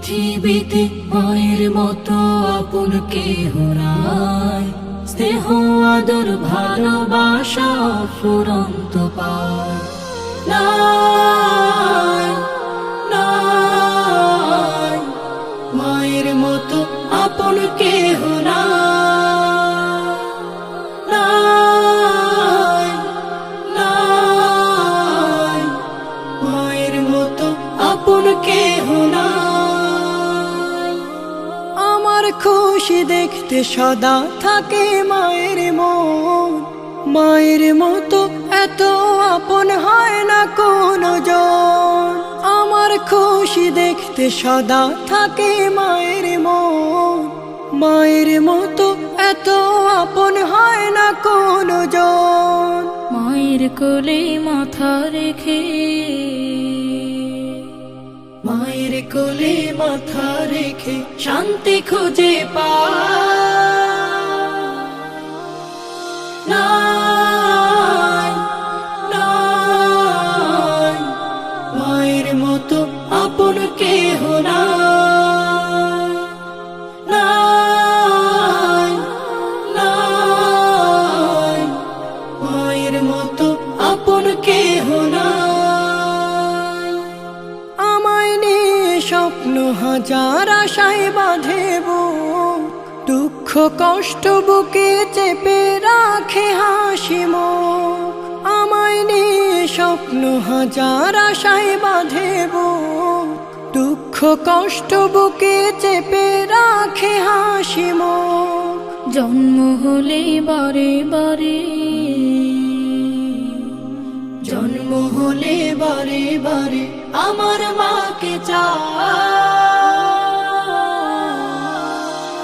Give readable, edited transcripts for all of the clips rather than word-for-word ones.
পৃথিবীতে মায়ের মতো আপন কেহ নাই, স্নেহ আদর ভালোবাসা ফুরন্ত পায় নাই, নাই মায়ের মতো আপন কেহ নাই, নাই, নাই মায়ের মতো আপন কেহ নাই। আমার খুশি দেখতে সদা থাকে মায়ের মন, মায়ের মতো এত আপন হয় না কোনো জন। আমার খুশি দেখতে সদা থাকে মায়ের মন, মায়ের মতো এত আপন হয় না কোনো জন। মায়ের কোলে মাথা রেখে, মায়ের কোলে মাথা রেখে শান্তি খুঁজে পায় নাই, নাই মায়ের মতো আপন কেহ নাই, নাই, নাই মায়ের মতো আপন কেহ নাই। আমায় নিয়ে স্বপ্ন হাজার আশায় বাঁধে বুক, দুঃখ কষ্ট বুকে চেপে রাখে হাসি মুখ। আমায় নিয়ে স্বপ্ন হাজার আশায় বাঁধে বুক, দুঃখ কষ্ট বুকে চেপে রাখে হাসি মুখ। জন্ম হলে বারে বারে, জন্ম হলে বারে বারে আমার মাকে চাই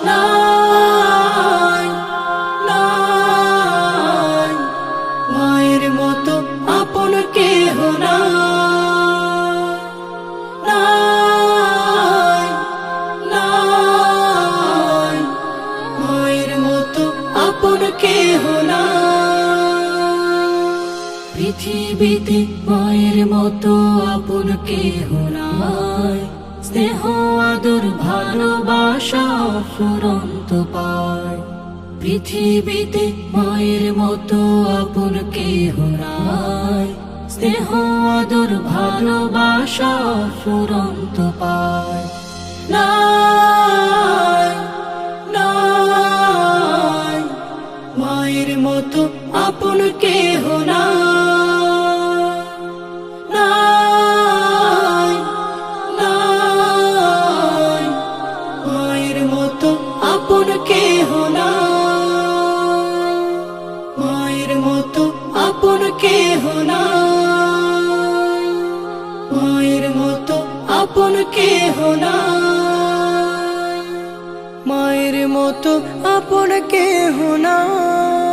নাই, নাই মায়ের মতো আপন কেহ নাই, নাই, নাই মায়ের মতো আপন কেহ নাই। পৃথিবীতে মায়ের মতো আপন কেহ নাই, স্নেহ আদর ভালোবাসা ফুরন্ত পায়। পৃথিবীতে মায়ের মতো আপন কেহ নাই, স্নেহ আদর ভালোবাসা ফুরন্ত পায় নাই, নাই মায়ের মতো আপন কেহ নাই, নাই, নাই মায়ের মতো আপন কেহ নাই, মায়ের মতো আপন কেহ নাই, মায়ের মতো আপন কেহ নাই, মায়ের মতো আপন কেহ নাই।